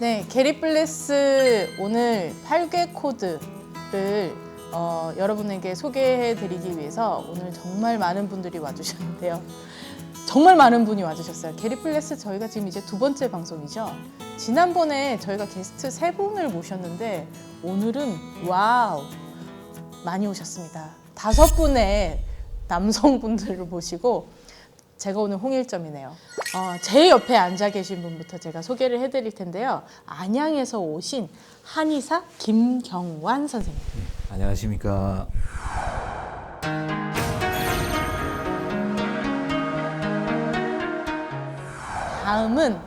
네, 게리플레스 오늘 8개 코드를 여러분에게 소개해드리기 위해서 오늘 정말 많은 분들이 와주셨는데요. 정말 많은 분이 와주셨어요. 게리플레스 저희가 지금 이제 2번째 방송이죠. 지난번에 저희가 게스트 3분을 모셨는데 오늘은 와우 많이 오셨습니다. 5분의 남성분들을 모시고 제가 오늘 홍일점이네요. 제 옆에 앉아 계신 분부터 제가 소개를 해드릴 텐데요. 안양에서 오신 한의사 김경완 선생님. 안녕하십니까. 다음은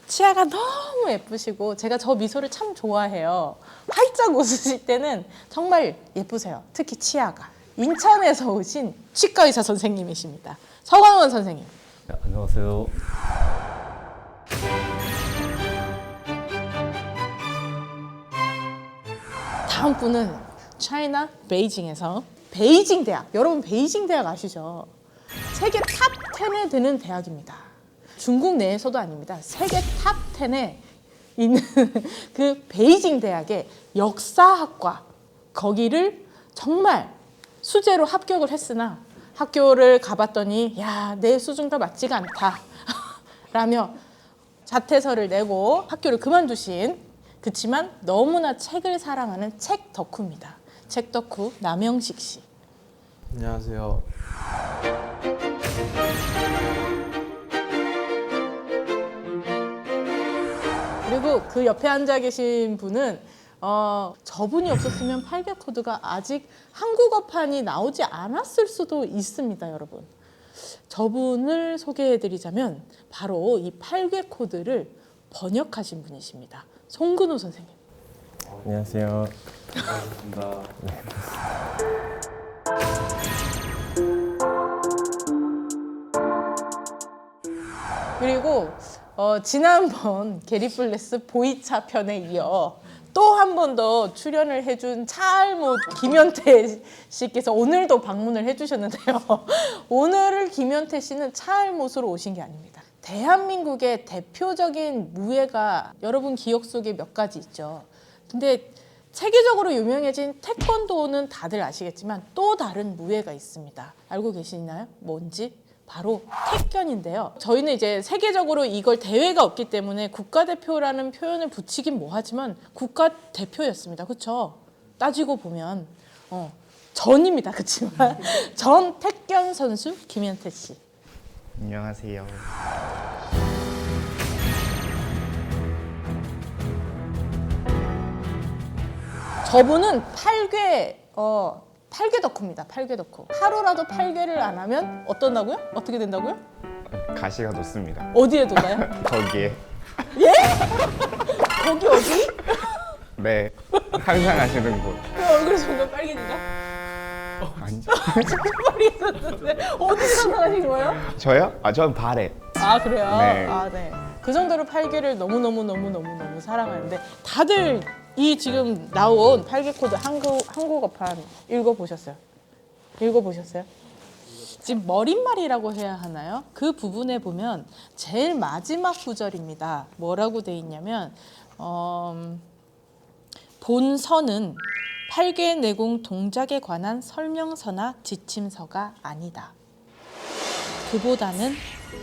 치아가 너무 예쁘시고 제가 저 미소를 참 좋아해요. 활짝 웃으실 때는 정말 예쁘세요. 특히 치아가. 인천에서 오신 치과의사 선생님이십니다. 서광원 선생님. 네, 안녕하세요. 다음 분은 차이나 베이징에서 베이징 대학. 여러분 베이징 대학 아시죠? 세계 탑 10에 드는 대학입니다. 중국 내에서도 아닙니다. 세계 탑 10에 있는 그 베이징 대학의 역사학과 거기를 정말 수재로 합격을 했으나 학교를 가봤더니 야, 내 수준과 맞지가 않다 라며 자퇴서를 내고 학교를 그만두신 그치만 너무나 책을 사랑하는 책 덕후입니다. 책 덕후 남영식 씨. 안녕하세요. 그리고 그 옆에 앉아 계신 분은 저분이 없었으면 8개 코드가 아직 한국어판이 나오지 않았을 수도 있습니다, 여러분. 저분을 소개해드리자면 바로 이 8개 코드를 번역하신 분이십니다. 송근호 선생님. 안녕하세요. 반갑습니다. 그리고 지난번 게리플레스 보이차 편에 이어 또 한 번 더 출연을 해준 차알못 김현태 씨께서 오늘도 방문을 해주셨는데요. 오늘 김현태 씨는 차알못으로 오신 게 아닙니다. 대한민국의 대표적인 무예가 여러분 기억 속에 몇 가지 있죠. 근데 세계적으로 유명해진 태권도는 다들 아시겠지만 또 다른 무예가 있습니다. 알고 계시나요? 뭔지? 바로 태견인데요. 저희는 이제 세계적으로 이걸 대회가 없기 때문에 국가대표라는 표현을 붙이긴 뭐하지만 국가대표였습니다. 그렇죠? 따지고 보면 전입니다. 그렇지만 전 태견 선수 김현태 씨. 안녕하세요. 저분은 8개 덕후입니다. 8개 덕후. 하루라도 8개를 안 하면 어떤다고요? 어떻게 된다고요? 가시가 돋습니다. 어디에 돋아요? 거기에. 예? 거기 어디? 네. 항상 하시는 곳. 얼굴이 점점 빨개진다? 아니죠. 빨개졌는데 어디서 상상하신 거예요? 저요? 전 발에. 아 그래요? 네. 아 네. 그 정도로 8개를 너무 사랑하는데 다들 이 지금 나온 8개 코드 한국어판 읽어보셨어요? 지금 머릿말이라고 해야 하나요? 그 부분에 보면 제일 마지막 구절입니다. 뭐라고 돼 있냐면 본서는 8개 내공 동작에 관한 설명서나 지침서가 아니다. 그보다는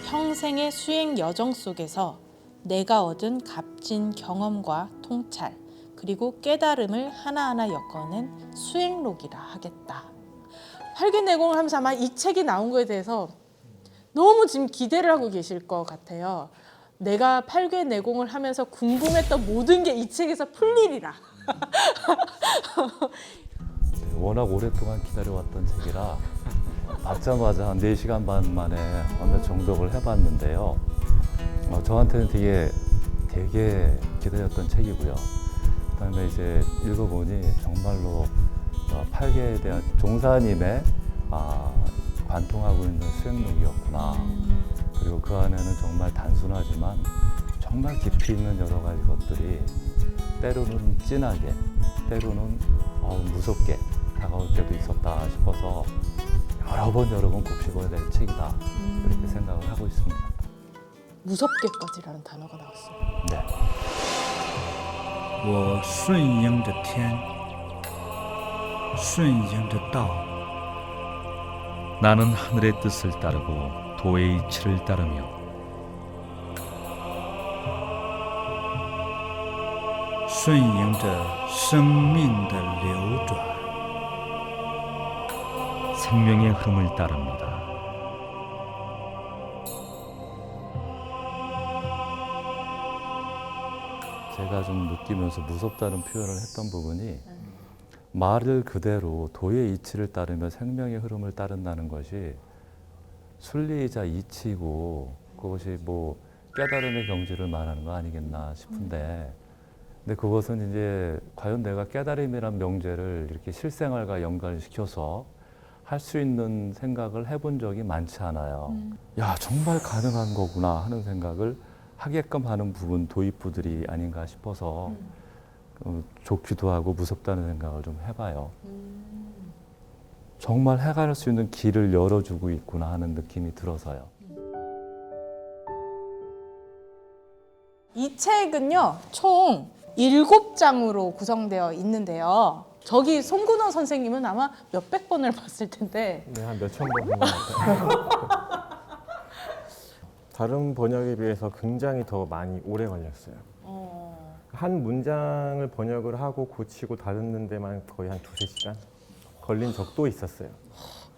평생의 수행 여정 속에서 내가 얻은 값진 경험과 통찰 그리고 깨달음을 하나하나 엮어낸 수행록이라 하겠다. 8개 내공을 하면서 아마 이 책이 나온 거에 대해서 너무 지금 기대를 하고 계실 것 같아요. 내가 8개 내공을 하면서 궁금했던 모든 게 이 책에서 풀리리라. 워낙 오랫동안 기다려왔던 책이라 받자마자 한 4시간 반 만에 어느 정독을 해봤는데요. 저한테는 되게 기다렸던 책이고요. 그다음에 이제 읽어보니 정말로 8개에 대한 종사님의 관통하고 있는 수행록이었구나. 그리고 그 안에는 정말 단순하지만 정말 깊이 있는 여러 가지 것들이 때로는 진하게, 때로는 무섭게 다가올 때도 있었다 싶어서 여러 번 곱씹어야 될 책이다. 그렇게 생각을 하고 있습니다. 무섭게까지라는 단어가 나왔어요. 네. 我顺应着天，顺应着道。 나는 하늘의 뜻을 따르고 도의 이치를 따르며 顺应着生命的流转。 생명의 흐름을 따릅니다. 제가 좀 느끼면서 무섭다는 표현을 했던 부분이 말을 그대로 도의 이치를 따르며 생명의 흐름을 따른다는 것이 순리이자 이치고 그것이 뭐 깨달음의 경지를 말하는 거 아니겠나 싶은데 근데 그것은 이제 과연 내가 깨달음이란 명제를 이렇게 실생활과 연관시켜서 할 수 있는 생각을 해본 적이 많지 않아요. 야, 정말 가능한 거구나 하는 생각을 하게끔 하는 부분 도입부들이 아닌가 싶어서 좋기도 하고 무섭다는 생각을 좀 해봐요. 정말 해갈 수 있는 길을 열어주고 있구나 하는 느낌이 들어서요. 이 책은요, 총 7장으로 구성되어 있는데요. 저기 송근호 선생님은 아마 몇백 번을 봤을 텐데 네, 한 몇천 번 본 것 같아요. 다른 번역에 비해서 굉장히 더 많이 오래 걸렸어요. 한 문장을 번역을 하고 고치고 다듬는 데만 거의 한 2~3시간 걸린 적도 있었어요.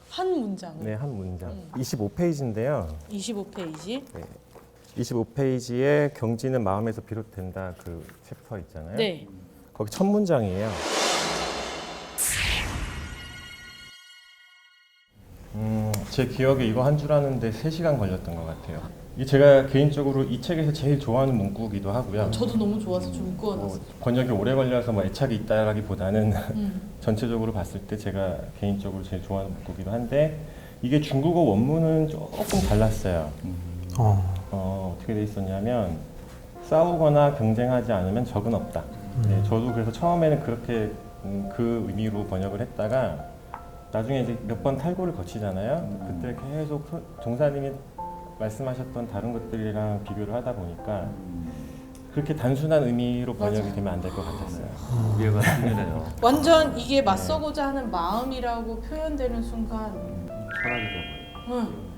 한 문장. 네, 한 문장. 25페이지인데요. 25페이지. 네. 25페이지에 경지는 마음에서 비롯된다 그 챕터 있잖아요. 네. 거기 첫 문장이에요. 제 기억에 이거 한 줄 하는데 3시간 걸렸던 것 같아요. 이게 제가 개인적으로 이 책에서 제일 좋아하는 문구기도 하고요. 저도 너무 좋아서 좀 뭐 묶어놨어요. 번역이 오래 걸려서 뭐 애착이 있다라기보다는 전체적으로 봤을 때 제가 개인적으로 제일 좋아하는 문구기도 한데 이게 중국어 원문은 조금 달랐어요. 어떻게 돼 있었냐면 싸우거나 경쟁하지 않으면 적은 없다. 네, 저도 그래서 처음에는 그렇게 그 의미로 번역을 했다가 나중에 이제 몇 번 탈고를 거치잖아요. 그때 계속 종사님이 말씀하셨던 다른 것들이랑 비교를 하다 보니까 그렇게 단순한 의미로 번역이 되면 안 될 것 같았어요. 이해가 틀리네요. 완전 이게 맞서고자 하는 마음이라고 표현되는 순간 철학이 되고. 응.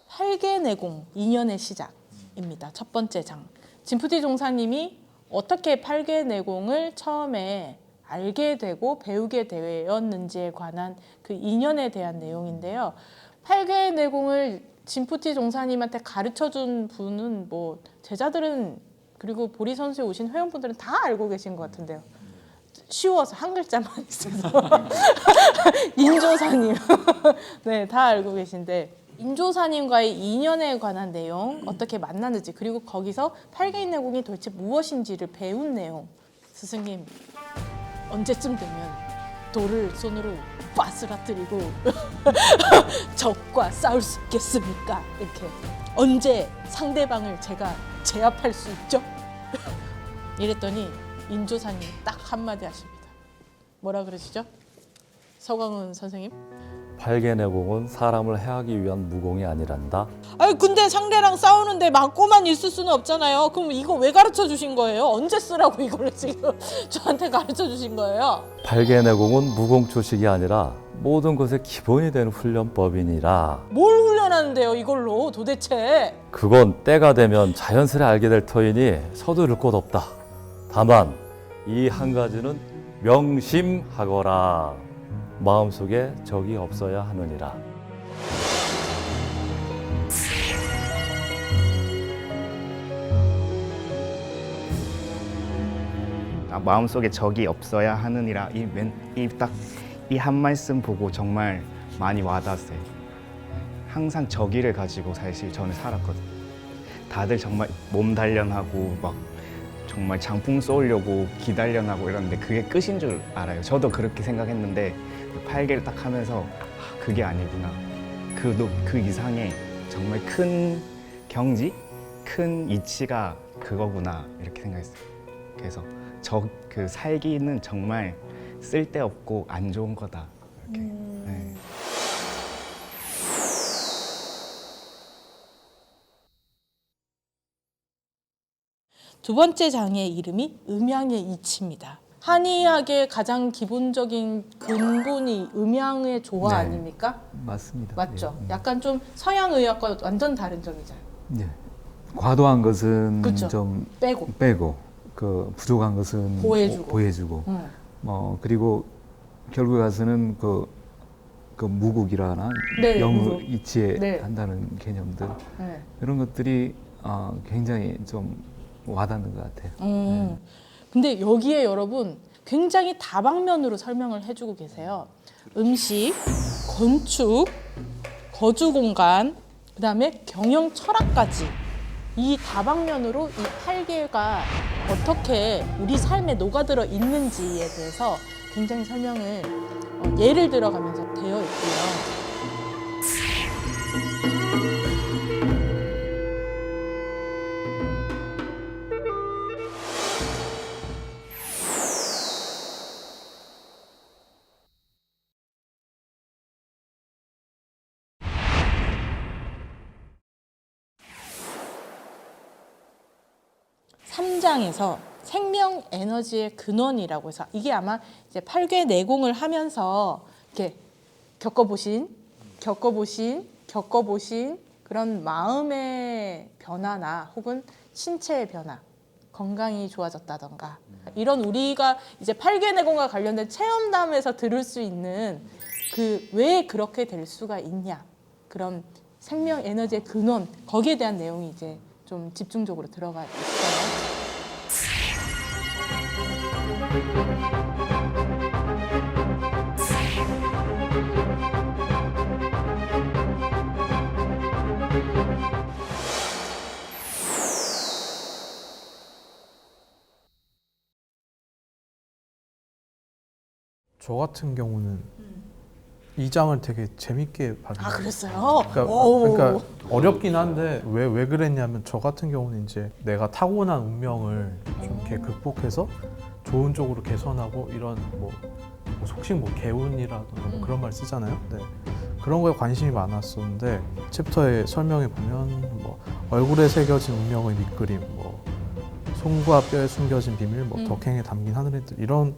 팔계내공 2년의 시작입니다. 첫 번째 장. 진푸티 종사님이 어떻게 팔계내공을 처음에 알게 되고 배우게 되었는지에 관한 그 2년에 대한 내용인데요. 팔계내공을 진푸티 종사님한테 가르쳐준 분은 뭐 제자들은 그리고 보리 선수에 오신 회원분들은 다 알고 계신 것 같은데요. 쉬워서 한 글자만 있어서 인조사님 네, 다 알고 계신데 인조사님과의 인연에 관한 내용 어떻게 만났는지 그리고 거기서 팔계내공이 도대체 무엇인지를 배운 내용 스승님 언제쯤 되면 돌을 손으로 빠스라뜨리고 적과 싸울 수 있겠습니까? 이렇게 언제 상대방을 제가 제압할 수 있죠? 이랬더니 인조사님 딱 한마디 하십니다. 뭐라 그러시죠? 서광훈 선생님? 팔계내공은 사람을 해하기 위한 무공이 아니란다. 아니 근데 상대랑 싸우는데 맞고만 있을 수는 없잖아요. 그럼 이거 왜 가르쳐 주신 거예요? 언제 쓰라고 이거를 지금 저한테 가르쳐 주신 거예요? 팔계내공은 무공초식이 아니라 모든 것의 기본이 되는 훈련법이니라. 뭘 훈련하는데요 이걸로 도대체? 그건 때가 되면 자연스레 알게 될 터이니 서두를 곳 없다. 다만 이 한 가지는 명심하거라. 마음속에 적이 없어야 하느니라. 마음속에 적이 없어야 하느니라 딱 이 한 말씀 보고 정말 많이 와닿았어요. 항상 적의를 가지고 사실 저는 살았거든요. 다들 정말 몸 단련하고 막 정말 장풍 쏘려고 기단련하고 이러는데 그게 끝인 줄 알아요. 저도 그렇게 생각했는데 팔계를 딱 하면서 그게 아니구나. 그 이상의 정말 큰 경지, 큰 이치가 그거구나 이렇게 생각했어요. 그래서 그 살기는 정말 쓸데없고 안 좋은 거다. 이렇게. 네. 두 번째 장의 이름이 음양의 이치입니다. 한의학의 가장 기본적인 근본이 음양의 조화 네. 아닙니까? 맞습니다. 맞죠? 예. 약간 좀 서양 의학과 완전 다른 점이잖아요. 예. 과도한 것은 그쵸. 좀 빼고. 그 부족한 것은 보해주고. 그리고 결국에 가서는 그 무국이라나 네, 영의 무국. 이치에 네. 한다는 개념들 네. 이런 것들이 굉장히 좀 와닿는 것 같아요. 근데 여기에 여러분 굉장히 다방면으로 설명을 해주고 계세요. 음식, 건축, 거주 공간, 그다음에 경영 철학까지 이 다방면으로 이 8개가 어떻게 우리 삶에 녹아들어 있는지에 대해서 굉장히 설명을 예를 들어가면서 되어 있고요. 삼장에서 생명 에너지의 근원이라고 해서 이게 아마 이제 8개 내공을 하면서 이렇게 겪어보신 그런 마음의 변화나 혹은 신체의 변화, 건강이 좋아졌다던가 이런 우리가 이제 8개 내공과 관련된 체험담에서 들을 수 있는 그 왜 그렇게 될 수가 있냐 그런 생명 에너지의 근원 거기에 대한 내용이 이제 좀 집중적으로 들어가 있어요. 저 같은 경우는 이 장을 되게 재밌게 봤는데. 아 그랬어요? 그러니까 어렵긴 한데 왜 그랬냐면 저 같은 경우는 이제 내가 타고난 운명을 좀 이렇게 극복해서 좋은 쪽으로 개선하고 이런 뭐 속칭 뭐 개운이라든가 뭐 그런 말 쓰잖아요. 네. 그런 거에 관심이 많았었는데 챕터에 설명해 보면 뭐 얼굴에 새겨진 운명의 밑그림, 뭐 손과 뼈에 숨겨진 비밀, 뭐 덕행에 담긴 하늘의 뜻 이런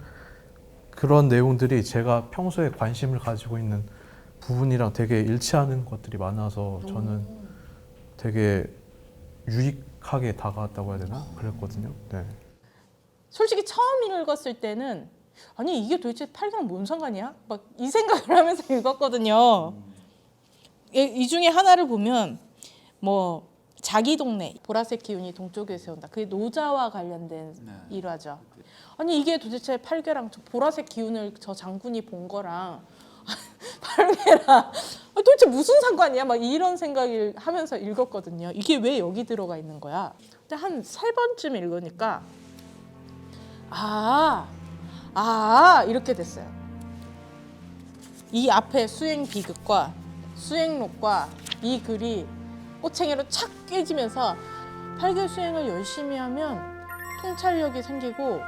그런 내용들이 제가 평소에 관심을 가지고 있는 부분이랑 되게 일치하는 것들이 많아서 저는 되게 유익하게 다가왔다고 해야 되나? 그랬거든요. 네. 솔직히 처음 읽었을 때는 아니 이게 도대체 8개랑 뭔 상관이야? 막 이 생각을 하면서 읽었거든요. 이 중에 하나를 보면 뭐 자기 동네 보라색 기운이 동쪽에서 온다. 그게 노자와 관련된 일화죠. 아니 이게 도대체 8개랑 저 보라색 기운을 저 장군이 본 거랑 8개랑 도대체 무슨 상관이야? 막 이런 생각을 하면서 읽었거든요. 이게 왜 여기 들어가 있는 거야? 근데 한 3번쯤 읽으니까 이렇게 됐어요. 이 앞에 수행 비극과 수행록과 이 글이 꼬챙이로 착 깨지면서 8개 수행을 열심히 하면 통찰력이 생기고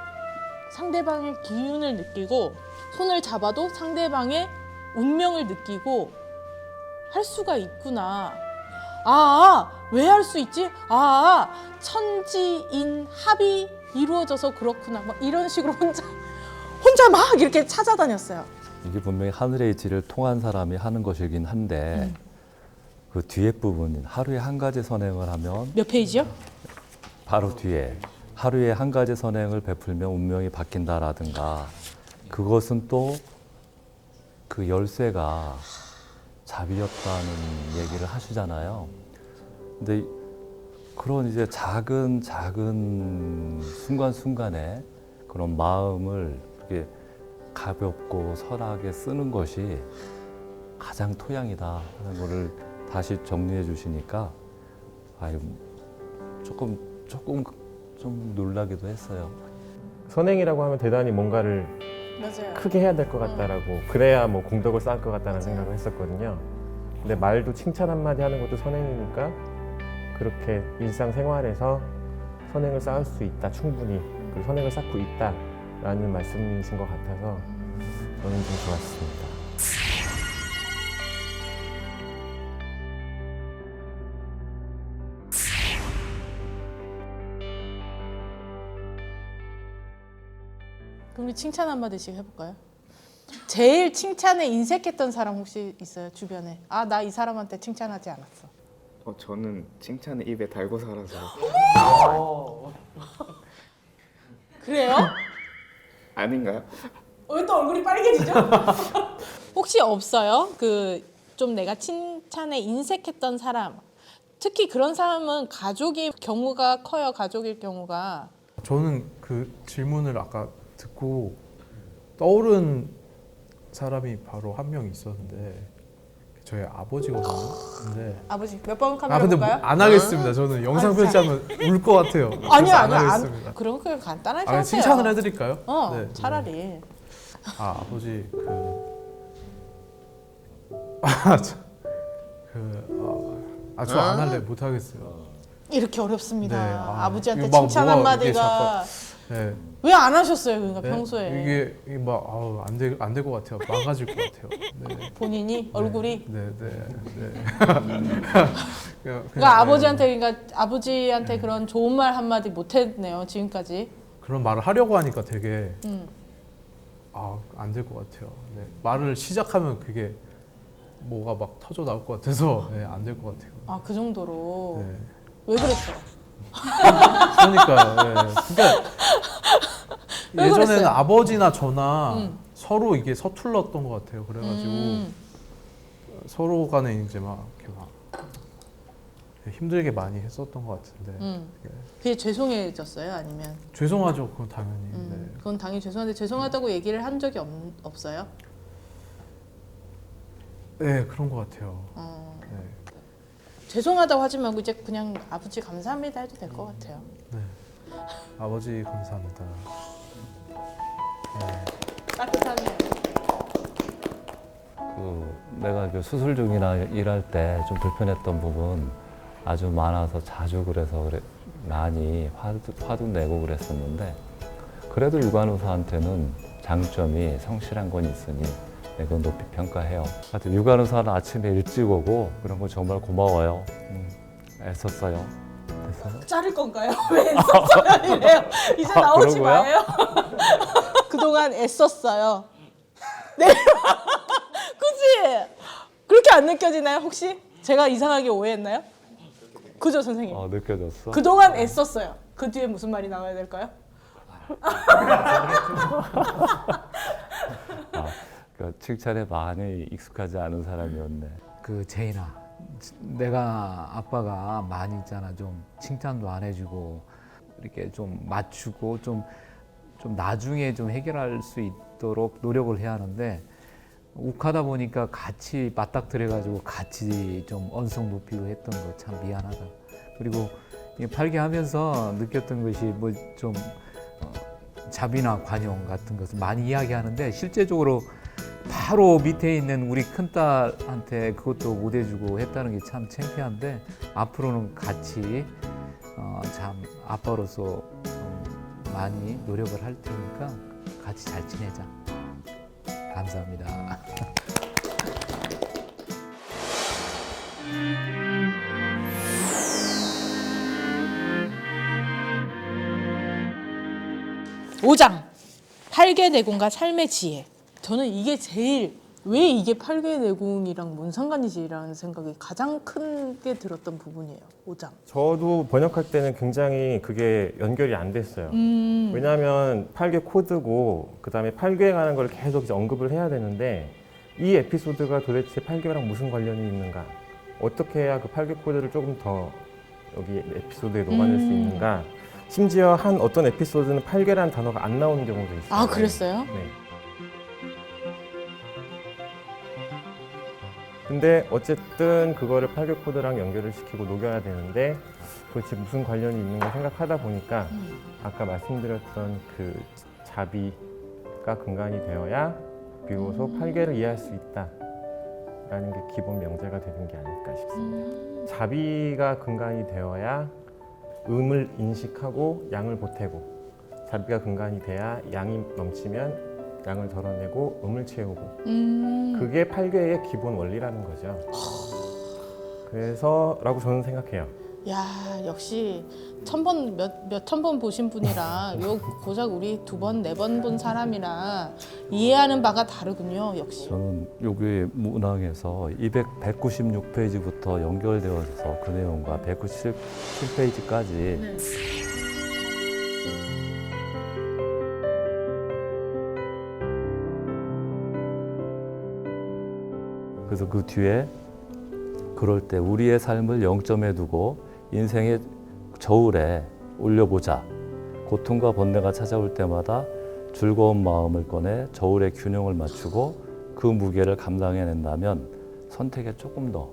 상대방의 기운을 느끼고 손을 잡아도 상대방의 운명을 느끼고 할 수가 있구나. 왜 할 수 있지? 천지인 합이 이루어져서 그렇구나. 막 이런 식으로 혼자 막 이렇게 찾아다녔어요. 이게 분명히 하늘의 이치를 통한 사람이 하는 것이긴 한데 그 뒤에 부분 하루에 한 가지 선행을 하면 몇 페이지요? 바로 뒤에 하루에 한 가지 선행을 베풀면 운명이 바뀐다라든가 그것은 또 그 열쇠가 자비였다는 얘기를 하시잖아요. 근데 그런 이제 작은 순간순간에 그런 마음을 이렇게 가볍고 선하게 쓰는 것이 가장 토양이다 하는 거를 다시 정리해 주시니까 조금 좀 놀라기도 했어요. 선행이라고 하면 대단히 뭔가를 맞아요. 크게 해야 될 것 같다라고 그래야 뭐 공덕을 쌓을 것 같다는 생각을 했었거든요. 근데 말도 칭찬 한마디 하는 것도 선행이니까 그렇게 일상생활에서 선행을 쌓을 수 있다 충분히 그 선행을 쌓고 있다라는 말씀이신 것 같아서 저는 좀 좋았습니다. 그럼 우리 칭찬 한마디씩 해볼까요? 제일 칭찬에 인색했던 사람 혹시 있어요 주변에? 아, 나 이 사람한테 칭찬하지 않았어. 저는 칭찬을 입에 달고 살아서 그래요? 아닌가요? 왜 또 얼굴이 빨개지죠? 혹시 없어요? 그 좀 내가 칭찬에 인색했던 사람. 특히 그런 사람은 가족일 경우가 커요. 가족일 경우가. 저는 그 질문을 아까 듣고 떠오른 사람이 바로 한 명 있었는데 저희 아버지거든요. 근데 아버지 몇 번 카메라 근데 볼까요? 안 하겠습니다. 저는 영상 편지하면 울 것 같아요. 아니요, 그래서 안 아니요. 하겠습니다. 그럼 그냥 간단하게 아, 하세요. 칭찬을 해드릴까요? 네. 차라리. 아버지 저 안 할래 못 하겠어요. 이렇게 어렵습니다. 네, 아버지한테 이거 막 칭찬 뭐가 이게 한마디가 네. 왜 안 하셨어요? 그러니까 네? 평소에 이게 막 안될 것 같아요. 망가질 것 같아요. 네. 본인이 얼굴이. 네. 그러니까 아버지한테 그런 좋은 말 한마디 못했네요 지금까지. 그런 말을 하려고 하니까 되게 안 될 것 같아요. 네. 말을 시작하면 그게 뭐가 막 터져 나올 것 같아서 안 될 것 같아요. 아, 그 정도로. 네. 왜 그랬어요? 그러니까 그러니까 왜 예전에는 그랬어요? 아버지나 저나 서로 이게 서툴렀던 것 같아요. 그래가지고 서로 간에 이제 막 이렇게 막 힘들게 많이 했었던 것 같은데 그게 죄송해졌어요? 아니면? 죄송하죠. 그건 당연히. 네. 그건 당연히 죄송한데 죄송하다고 얘기를 한 적이 없어요? 네, 그런 것 같아요. 네. 죄송하다고 하지 말고 이제 그냥 아버지 감사합니다 해도 될 것 같아요. 네. 아버지 감사합니다. 네. 따뜻하네요. 내가 그 수술 중이나 일할 때 좀 불편했던 부분 아주 많아서 자주 그래서 많이 화도 내고 그랬었는데 그래도 유관의사한테는 장점이 성실한 건 있으니 그건 높이 평가해요. 하여튼 유관의사는 아침에 일찍 오고 그런 거 정말 고마워요. 애썼어요. 됐어요? 자를 건가요? 왜 애썼어요? 이래요. 이제 나오지 그런 거야? 마요. 그동안 애썼어요. 네. 그치? 그렇게 안 느껴지나요 혹시? 제가 이상하게 오해했나요? 그죠 선생님? 느껴졌어? 그동안 애썼어요. 그 뒤에 무슨 말이 나와야 될까요? 그 칭찬에 많이 익숙하지 않은 사람이었네. 그 제인아, 내가 아빠가 많이 있잖아. 좀 칭찬도 안 해주고 이렇게 좀 맞추고 좀 나중에 좀 해결할 수 있도록 노력을 해야 하는데 욱하다 보니까 같이 맞닥뜨려가지고 같이 좀 언성 높이고 했던 거 참 미안하다. 그리고 팔개하면서 느꼈던 것이 뭐 좀 자비나 관용 같은 것을 많이 이야기하는데 실제적으로 바로 밑에 있는 우리 큰딸한테 그것도 못 해주고 했다는 게 참 창피한데 앞으로는 같이 참 아빠로서 좀 많이 노력을 할 테니까 같이 잘 지내자. 감사합니다. 오장 팔계내공과 삶의 지혜. 저는 이게 제일 왜 이게 팔계내공이랑 뭔 상관이지라는 생각이 가장 크게 들었던 부분이에요. 5장. 저도 번역할 때는 굉장히 그게 연결이 안 됐어요. 왜냐하면 8개 코드고 그다음에 8개에 관한 걸 계속 이제 언급을 해야 되는데 이 에피소드가 도대체 8개랑 무슨 관련이 있는가? 어떻게 해야 그 8개 코드를 조금 더 여기 에피소드에 녹아낼 수 있는가? 심지어 한 어떤 에피소드는 8개라는 단어가 안 나오는 경우도 있어요. 아, 그랬어요? 네. 근데 어쨌든 그거를 8개 코드랑 연결을 시키고 녹여야 되는데 도대체 무슨 관련이 있는가 생각하다 보니까 아까 말씀드렸던 그 자비가 근간이 되어야 비로소 8개를 이해할 수 있다라는 게 기본 명제가 되는 게 아닐까 싶습니다. 자비가 근간이 되어야 음을 인식하고 양을 보태고 자비가 근간이 돼야 양이 넘치면 양을 덜어내고 음을 채우고 그게 8개의 기본 원리라는 거죠. 그래서 라고 저는 생각해요. 야, 역시 몇천 번 보신 분이라 요 고작 우리 2번, 4번 본 사람이라 이해하는 바가 다르군요. 역시. 저는 여기 문항에서 196페이지부터 연결되어서 그 내용과 197페이지까지 그래서 그 뒤에 그럴 때 우리의 삶을 0점에 두고 인생의 저울에 올려보자. 고통과 번뇌가 찾아올 때마다 즐거운 마음을 꺼내 저울의 균형을 맞추고 그 무게를 감당해낸다면 선택에 조금 더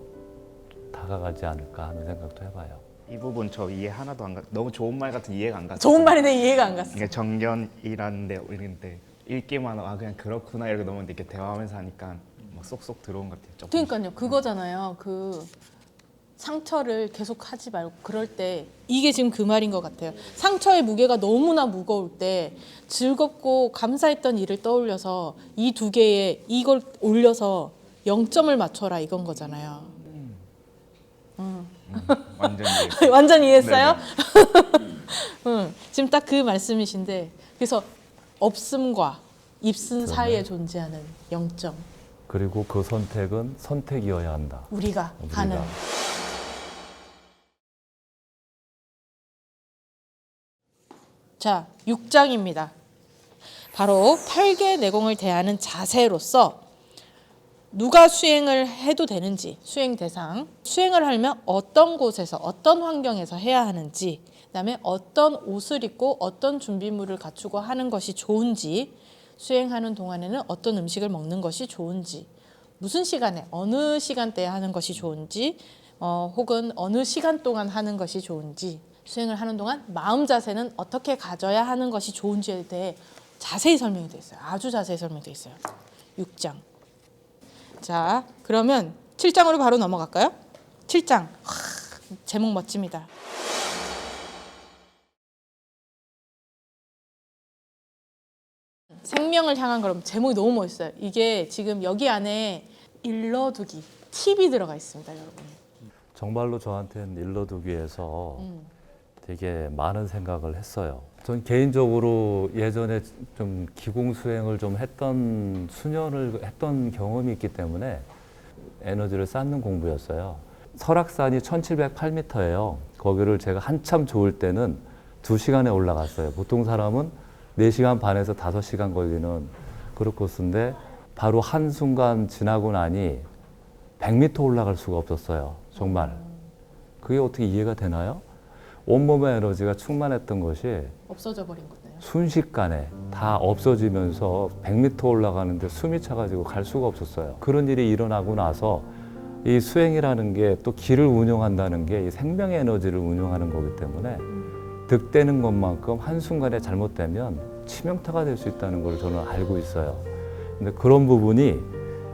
다가가지 않을까 하는 생각도 해봐요. 이 부분 저 이해 하나도 안 가. 너무 좋은 말 같은 이해가 안 갔어요. 좋은 말인데 이해가 안 갔어. 이게 정견이라는데 이런데 읽기만 하고 그냥 그렇구나 이렇게 넘었는데 이렇게 대화하면서 하니까 막 쏙쏙 들어온 것 같아요. 조금. 그러니까요. 그거잖아요. 그 상처를 계속 하지 말고 그럴 때 이게 지금 그 말인 것 같아요. 상처의 무게가 너무나 무거울 때 즐겁고 감사했던 일을 떠올려서 이 2개에 이걸 올려서 0점을 맞춰라 이건 거잖아요. 완전 이해. 완전 이해했어요? 응, 지금 딱 그 말씀이신데 그래서 없음과 입슨 사이에 존재하는 0점 그리고 그 선택은 선택이어야 한다. 우리가 하는 자 6장입니다. 바로 8개 내공을 대하는 자세로서 누가 수행을 해도 되는지 수행 대상, 수행을 하려면 어떤 곳에서 어떤 환경에서 해야 하는지, 그다음에 어떤 옷을 입고 어떤 준비물을 갖추고 하는 것이 좋은지, 수행하는 동안에는 어떤 음식을 먹는 것이 좋은지, 무슨 시간에 어느 시간대에 하는 것이 좋은지, 혹은 어느 시간 동안 하는 것이 좋은지, 수행을 하는 동안 마음 자세는 어떻게 가져야 하는 것이 좋은지에 대해 자세히 설명이 되어 있어요. 아주 자세히 설명되어 있어요. 6장. 자, 그러면 7장으로 바로 넘어갈까요? 7장. 제목 멋집니다. 생명을 향한 그럼 제목이 너무 멋있어요. 이게 지금 여기 안에 일러두기 팁이 들어가 있습니다, 여러분. 정말로 저한테는 일러두기에서 되게 많은 생각을 했어요. 전 개인적으로 예전에 좀 기공수행을 좀 했던 수년을 했던 경험이 있기 때문에 에너지를 쌓는 공부였어요. 설악산이 1708m예요. 거기를 제가 한참 좋을 때는 2시간에 올라갔어요. 보통 사람은 4시간 반에서 5시간 걸리는 그런 코스인데 바로 한순간 지나고 나니 100m 올라갈 수가 없었어요. 정말. 그게 어떻게 이해가 되나요? 온몸의 에너지가 충만했던 것이 없어져 버린 거네요. 순식간에 다 없어지면서 100m 올라가는데 숨이 차가지고 갈 수가 없었어요. 그런 일이 일어나고 나서 이 수행이라는 게 또 길을 운용한다는 게 이 생명의 에너지를 운용하는 거기 때문에 득되는 것만큼 한순간에 잘못되면 치명타가 될 수 있다는 걸 저는 알고 있어요. 근데 그런 부분이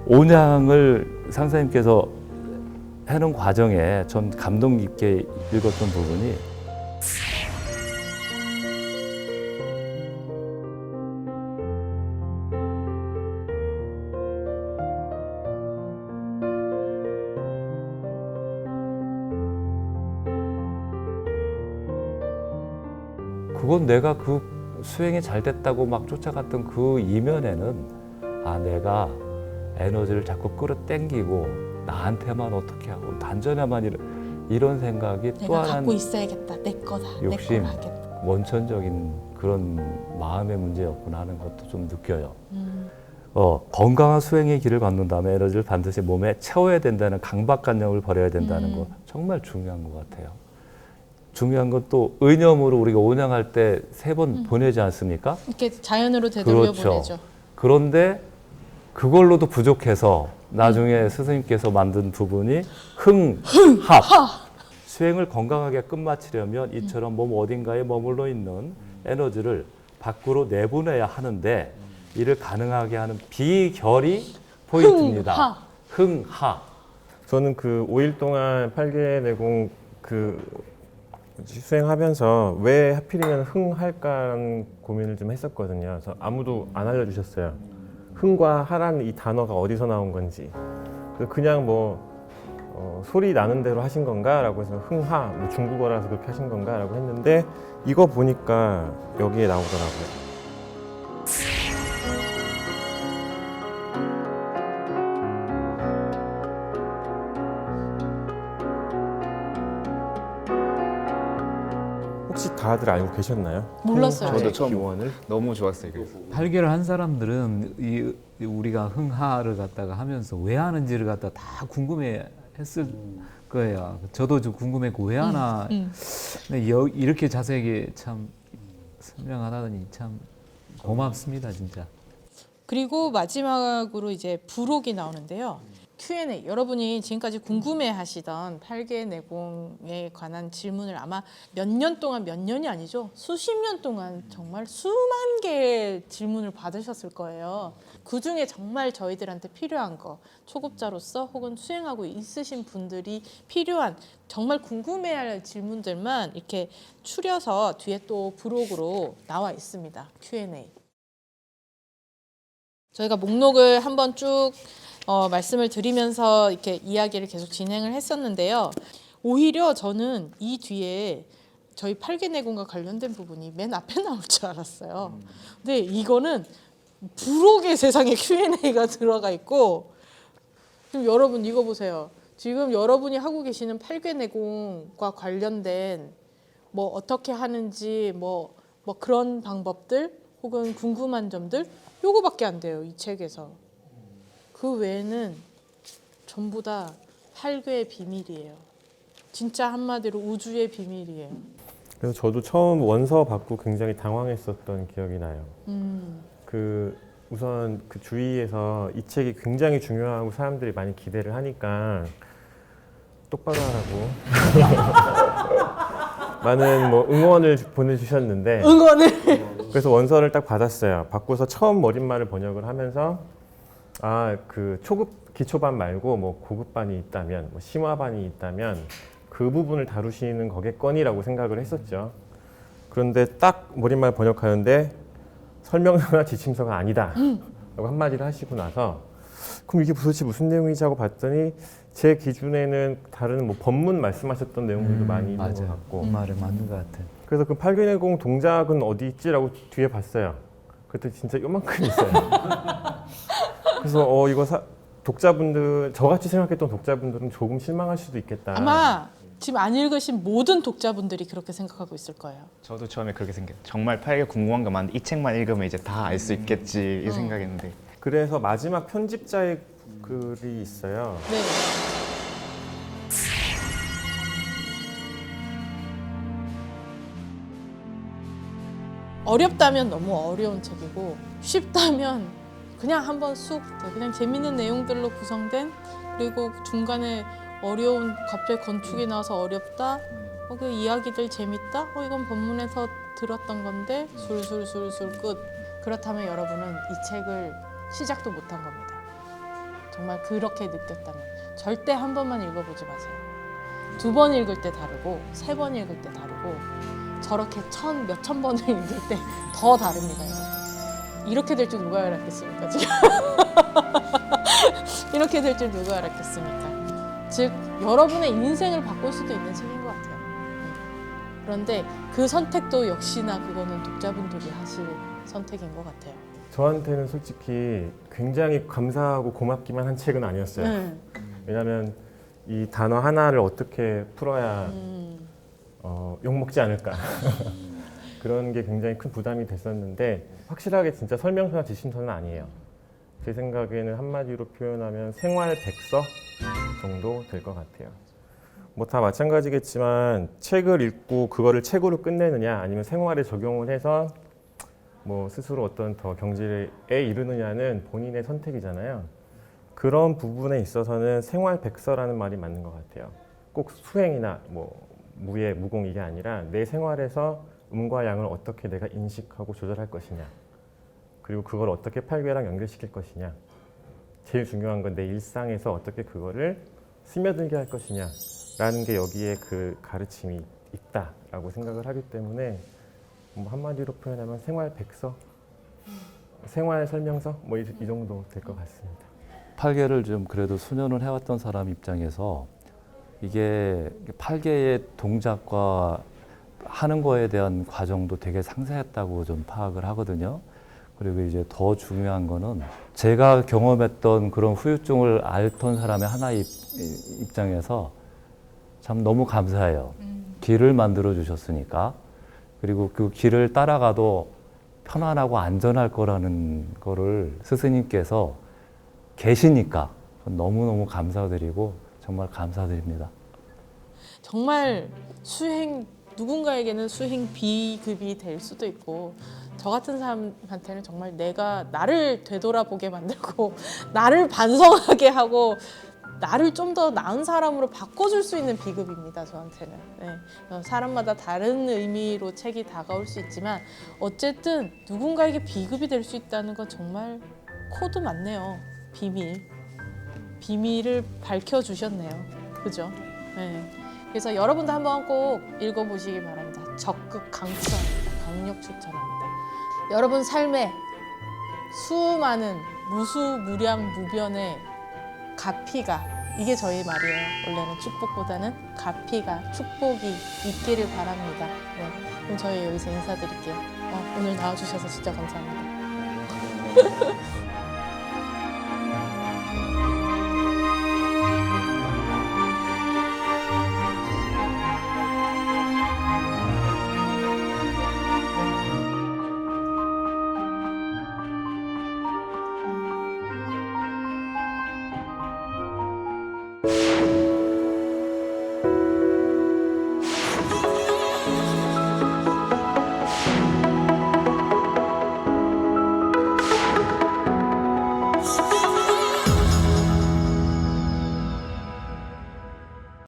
온양을 상사님께서 하는 과정에 전 감동 깊게 읽었던 부분이 그건 내가 그 수행이 잘 됐다고 막 쫓아갔던 그 이면에는 아 내가 에너지를 자꾸 끌어당기고 나한테만 어떻게 하고 단전에만 이런 생각이 또 내가 하나 갖고 있어야겠다. 내 거다. 욕심. 내 거라 하겠다. 원천적인 그런 마음의 문제였구나 하는 것도 좀 느껴요. 건강한 수행의 길을 걷는 다음에 에너지를 반드시 몸에 채워야 된다는 강박관념을 버려야 된다는 거 정말 중요한 것 같아요. 중요한 건 또 의념으로 우리가 온양할 때 3번 보내지 않습니까? 이렇게 자연으로 되돌려 그렇죠. 보내죠. 그런데 그걸로도 부족해서 나중에 스승님께서 만든 부분이 흥합. 수행을 건강하게 끝마치려면 이처럼 몸 어딘가에 머물러 있는 에너지를 밖으로 내보내야 하는데 이를 가능하게 하는 비결이 포인트입니다. 흥하. 저는 그 5일 동안 8개 내공 그 수행하면서 왜 하필이면 흥할까라는 고민을 좀 했었거든요. 그래서 아무도 안 알려주셨어요. 흥과 하라는 이 단어가 어디서 나온 건지. 그냥 뭐 소리 나는 대로 하신 건가라고 해서 흥하, 뭐 중국어라서 그렇게 하신 건가라고 했는데 이거 보니까 여기에 나오더라고요. 혹시 다들 알고 계셨나요? 몰랐어요. 저도 처음 기원을? 너무 좋았어요. 그래서. 발견을 한 사람들은 우리가 흥하를 갖다가 하면서 왜 하는지를 갖다 다 궁금해했을 거예요. 저도 좀 궁금했고 왜 하나. 근데 이렇게 자세하게 참 설명하다니 참 고맙습니다, 진짜. 그리고 마지막으로 이제 부록이 나오는데요. Q&A. 여러분이 지금까지 궁금해하시던 8개 내공에 관한 질문을 아마 몇 년 동안, 몇 년이 아니죠. 수십 년 동안 정말 수만 개의 질문을 받으셨을 거예요. 그 중에 정말 저희들한테 필요한 거, 초급자로서 혹은 수행하고 있으신 분들이 필요한 정말 궁금해할 질문들만 이렇게 추려서 뒤에 또 부록으로 나와 있습니다. Q&A. 저희가 목록을 한번 쭉 말씀을 드리면서 이렇게 이야기를 계속 진행을 했었는데요. 오히려 저는 이 뒤에 저희 8개 내공과 관련된 부분이 맨 앞에 나올 줄 알았어요. 근데 이거는 부록의 세상에 Q&A가 들어가 있고, 지금 여러분 이거 보세요. 지금 여러분이 하고 계시는 8개 내공과 관련된 뭐 어떻게 하는지 뭐 그런 방법들 혹은 궁금한 점들 요거밖에 안 돼요, 이 책에서. 그 외에는 전부 다 8괴의 비밀이에요. 진짜 한마디로 우주의 비밀이에요. 그래서 저도 처음 원서 받고 굉장히 당황했었던 기억이 나요. 우선 그 주위에서 이 책이 굉장히 중요하고 사람들이 많이 기대를 하니까 똑바로 하라고 많은 뭐 응원을 보내주셨는데 그래서 원서를 딱 받았어요. 받고서 처음 머릿말을 번역을 하면서 그 초급 기초반 말고 뭐 고급반이 있다면 뭐 심화반이 있다면 그 부분을 다루시는 거겠거니라고 생각을 했었죠. 그런데 딱 머릿말 번역하는데 설명서나 지침서가 아니다 라고 한마디를 하시고 나서 그럼 이게 도대체 무슨 내용이지 하고 봤더니 제 기준에는 다른 뭐 법문 말씀하셨던 내용들도 많이 있는 것 같고 말에 맞는 것 같아. 그래서 그 8개 내공 동작은 어디 있지라고 뒤에 봤어요. 그랬더니 진짜 요만큼 있어요. 그래서 이거 독자분들, 저같이 생각했던 독자분들은 조금 실망할 수도 있겠다. 아마 지금 안 읽으신 모든 독자분들이 그렇게 생각하고 있을 거예요. 저도 처음에 그렇게 생각해요. 정말 8개 궁금한 거 많은데 이 책만 읽으면 이제 다 알 수 있겠지 이 생각했는데 그래서 마지막 편집자의 글이 있어요. 네. 어렵다면 너무 어려운 책이고 쉽다면 그냥 한번 쑥 그냥 재밌는 내용들로 구성된, 그리고 중간에 어려운 갑자기 건축이 나와서 어렵다, 그 이야기들 재밌다, 이건 본문에서 들었던 건데 술술술술 끝. 그렇다면 여러분은 이 책을 시작도 못한 겁니다. 정말 그렇게 느꼈다면 절대 한 번만 읽어보지 마세요. 2번 읽을 때 다르고 3번 읽을 때 다르고 저렇게 몇천 번을 읽을 때 더 다릅니다, 여러분. 이렇게 될 줄 누가 알았겠습니까, 지금? 이렇게 될 줄 누가 알았겠습니까? 즉, 여러분의 인생을 바꿀 수도 있는 책인 것 같아요. 그런데 그 선택도 역시나 그거는 독자분들이 하실 선택인 것 같아요. 저한테는 솔직히 굉장히 감사하고 고맙기만 한 책은 아니었어요. 왜냐하면 이 단어 하나를 어떻게 풀어야 욕먹지 않을까 그런 게 굉장히 큰 부담이 됐었는데 확실하게 진짜 설명서나 지침서는 아니에요. 제 생각에는 한마디로 표현하면 생활 백서 정도 될 것 같아요. 뭐 다 마찬가지겠지만 책을 읽고 그거를 책으로 끝내느냐 아니면 생활에 적용을 해서 뭐 스스로 어떤 더 경지에 이르느냐는 본인의 선택이잖아요. 그런 부분에 있어서는 생활 백서라는 말이 맞는 것 같아요. 꼭 수행이나 뭐 무예, 무공 이게 아니라 내 생활에서 음과 양을 어떻게 내가 인식하고 조절할 것이냐, 그리고 그걸 어떻게 8괴랑 연결시킬 것이냐, 제일 중요한 건 내 일상에서 어떻게 그거를 스며들게 할 것이냐 라는 게 여기에 그 가르침이 있다라고 생각을 하기 때문에 뭐 한마디로 표현하면 생활 백서, 생활 설명서 뭐 이 정도 될 것 같습니다. 8개를 좀 그래도 수년을 해왔던 사람 입장에서 이게 8개의 동작과 하는 거에 대한 과정도 되게 상세했다고 좀 파악을 하거든요. 그리고 이제 더 중요한 거는 제가 경험했던 그런 후유증을 앓던 사람의 하나의 입장에서 참 너무 감사해요. 길을 만들어 주셨으니까. 그리고 그 길을 따라가도 편안하고 안전할 거라는 거를 스승님께서 계시니까 너무너무 감사드리고 정말 감사드립니다. 정말 수행 누군가에게는 수행 비급이 될 수도 있고 저 같은 사람한테는 정말 내가 나를 되돌아보게 만들고 나를 반성하게 하고 나를 좀 더 나은 사람으로 바꿔줄 수 있는 비급입니다. 저한테는. 네. 사람마다 다른 의미로 책이 다가올 수 있지만 어쨌든 누군가에게 비급이 될 수 있다는 건 정말 코드 맞네요. 비밀을 밝혀주셨네요. 그죠? 네. 그래서 여러분도 한번 꼭 읽어보시기 바랍니다. 적극 강추합니다. 강력 추천합니다. 여러분 삶에 수많은 무수무량 무변의 가피가 이게 저희 말이에요. 원래는 축복보다는 가피가 축복이 있기를 바랍니다. 네. 그럼 저희 여기서 인사드릴게요. 오늘 나와주셔서 진짜 감사합니다.